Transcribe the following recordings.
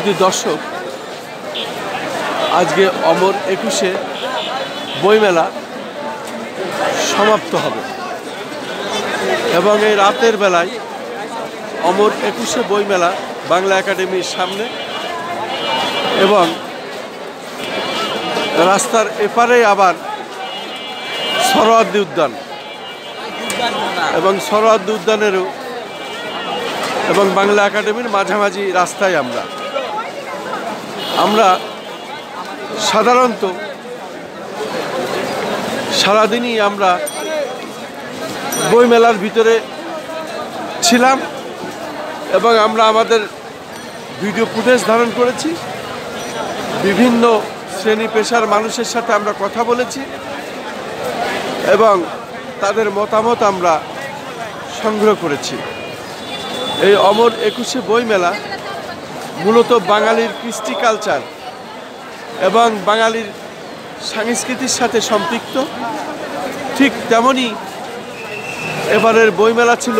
শুধু দর্শক, আজকে অমর একুশে বইমেলা সমাপ্ত হবে এবং এই রাতের বেলায় অমর একুশে বইমেলা বাংলা একাডেমির সামনে এবং রাস্তার এপারে আবার সরোয়ার্দী উদ্যান এবং সরোয়ার্দী উদ্যানেরও এবং বাংলা একাডেমির মাঝামাঝি রাস্তায় আমরা সাধারণত সারাদিনই আমরা বইমেলার ভিতরে ছিলাম এবং আমরা আমাদের ভিডিও ফুটেজ ধারণ করেছি। বিভিন্ন শ্রেণী পেশার মানুষের সাথে আমরা কথা বলেছি এবং তাদের মতামত আমরা সংগ্রহ করেছি। এই অমর একুশে বইমেলা মূলত বাঙালির কৃষ্টি কালচার এবং বাঙালির সংস্কৃতির সাথে সম্পৃক্ত। ঠিক তেমনি এবারের বইমেলা ছিল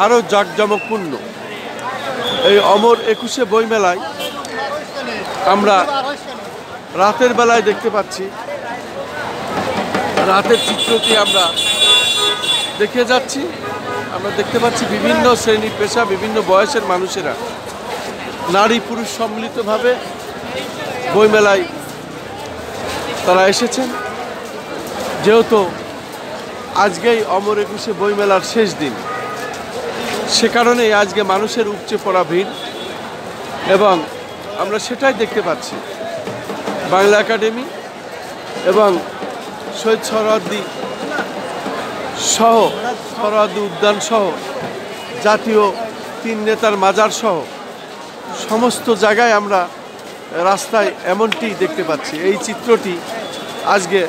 আরও জাঁকজমকপূর্ণ। এই অমর একুশে বইমেলায় আমরা রাতের বেলায় দেখতে পাচ্ছি, রাতের চিত্রটি আমরা দেখে যাচ্ছি। আমরা দেখতে পাচ্ছি বিভিন্ন শ্রেণী পেশা, বিভিন্ন বয়সের মানুষেরা, নারী পুরুষ সম্মিলিতভাবে বইমেলায় তারা এসেছেন। যেহেতু আজকেই অমর একুশে বইমেলার শেষ দিন, সে কারণেই আজকে মানুষের উপচে পড়া ভিড় এবং আমরা সেটাই দেখতে পাচ্ছি। বাংলা একাডেমি এবং শহীদ সোহরাওয়ার্দী সহ সোহরাওয়ার্দী উদ্যান সহ জাতীয় 3 নেতার মাজার সহ সমস্ত জায়গায় আমরা রাস্তায় এমনটি দেখতে পাচ্ছি। এই চিত্রটি আজকে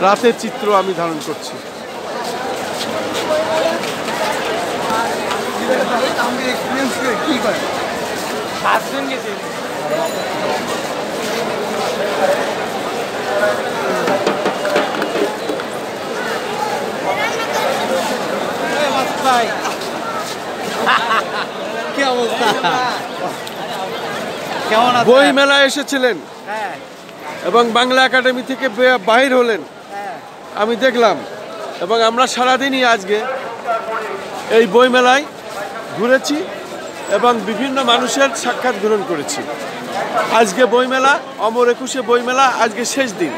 রাতের চিত্র আমি ধারণ করছি। বই মেলায় এসেছিলেন এবং বাংলা একাডেমি থেকে বাহির হলেন, আমি দেখলাম। এবং আমরা সারাদিনই আজকে এই বইমেলায় ঘুরেছি এবং বিভিন্ন মানুষের সাক্ষাৎ গ্রহণ করেছি। আজকে বইমেলা, অমর একুশে বইমেলা আজকে শেষ দিন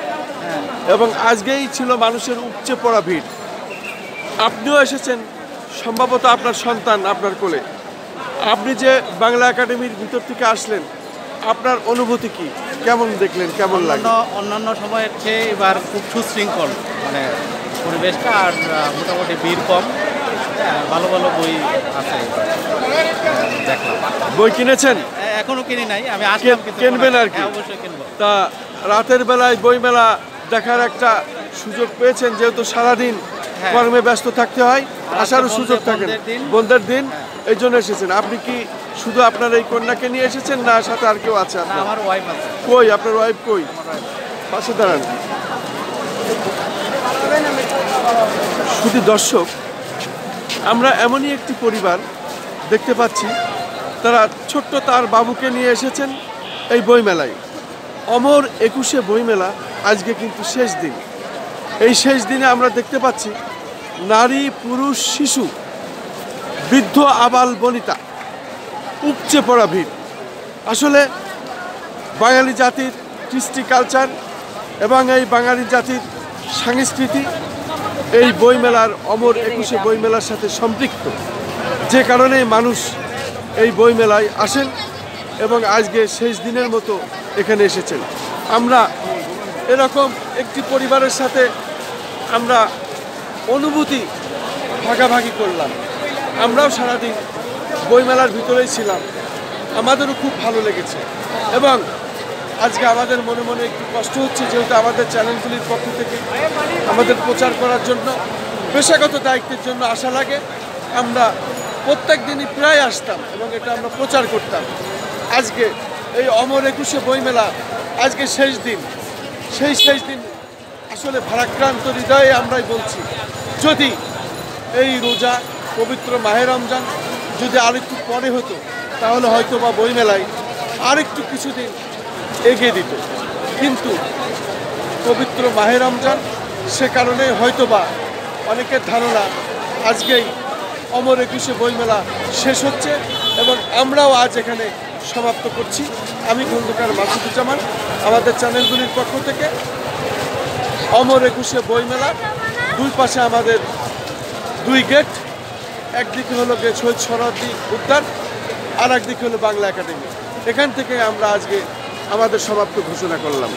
এবং আজকেই ছিল মানুষের উপচে পড়া ভিড়। আপনিও এসেছেন, সম্ভবত আপনার সন্তান আপনার কোলে। আপনি যে বাংলা একাডেমির ভিতর থেকে আসলেন, আপনার অনুভূতি কি? কেমন দেখলেন, কেমন লাগলো? অন্যান্য সময়ের চেয়ে এবার খুব সুশৃঙ্খল মানে পরিবেশটা, আর মোটামুটি ভিড় কম, ভালো ভালো বই আছে দেখলাম। বই কিনেছেন? এখনো কিনি নাই, আমি আসলাম, কিনবেন আর কি? অবশ্যই কিনবো। তা রাতের বেলায় বইমেলা দেখার একটা সুযোগ পেয়েছেন, যেহেতু সারাদিন কর্মে ব্যস্ত থাকতে হয়, আসারও সুযোগ থাকে না, বন্ধের দিন, এই জন্য এসেছেন। আপনি কি শুধু আপনার এই কন্যাকে নিয়ে এসেছেন না সাথে আর কেউ আছে? আমার ওয়াইফ আছে। কই আপনার ওয়াইফ? কই, পাশে দাঁড়ান। শুধু দর্শক, আমরা এমনই একটি পরিবার দেখতে পাচ্ছি, তারা ছোট্ট তার বাবুকে নিয়ে এসেছেন এই বইমেলায়। অমর একুশে বইমেলা আজকে কিন্তু শেষ দিন। এই শেষ দিনে আমরা দেখতে পাচ্ছি নারী পুরুষ শিশু বৃদ্ধ আবাল বনিতা উপচে পড়া ভিড়। আসলে বাঙালি জাতির কৃষ্টি কালচার এবং এই বাঙালি জাতির সংস্কৃতি এই বইমেলার, অমর একুশে বইমেলার সাথে সম্পৃক্ত, যে কারণে মানুষ এই বইমেলায় আসেন এবং আজকে শেষ দিনের মতো এখানে এসেছেন। আমরা এরকম একটি পরিবারের সাথে আমরা অনুভূতি ভাগাভাগি করলাম। আমরাও সারাদিন বইমেলার ভিতরেই ছিলাম, আমাদেরও খুব ভালো লেগেছে। এবং আজকে আমাদের মনে মনে একটু কষ্ট হচ্ছে, যেহেতু আমাদের চ্যানেলগুলির পক্ষ থেকে আমাদের প্রচার করার জন্য, পেশাগত দায়িত্বের জন্য আসা লাগে। আমরা প্রত্যেক দিনই প্রায় আসতাম এবং এটা আমরা প্রচার করতাম। আজকে এই অমর একুশে বইমেলা আজকে শেষ দিন। সেই শেষ দিন আসলে ভারাক্রান্ত হৃদয়ে আমরাই বলছি, যদি এই রোজা পবিত্র মাহে রমজান যদি আর একটু পরে হতো, তাহলে হয়তো বা বইমেলায় আরেকটু কিছুদিন এগিয়ে দিত, কিন্তু পবিত্র মাহে রমজান, সে কারণে হয়তোবা অনেকের ধারণা আজকেই অমর একুশে বইমেলা শেষ হচ্ছে এবং আমরাও আজ এখানে সমাপ্ত করছি। আমি খন্দকার মাসুদুজ্জামান, আমাদের চ্যানেলগুলির পক্ষ থেকে অমর একুশে বইমেলা, দুই পাশে আমাদের দুই গেট, একদিকে হলো শহীদ সোহরাওয়ার্দী উদ্যান, আর একদিকে হলো বাংলা একাডেমি। এখান থেকে আমরা আজকে আমাদের সমাপ্ত ঘোষণা করলাম।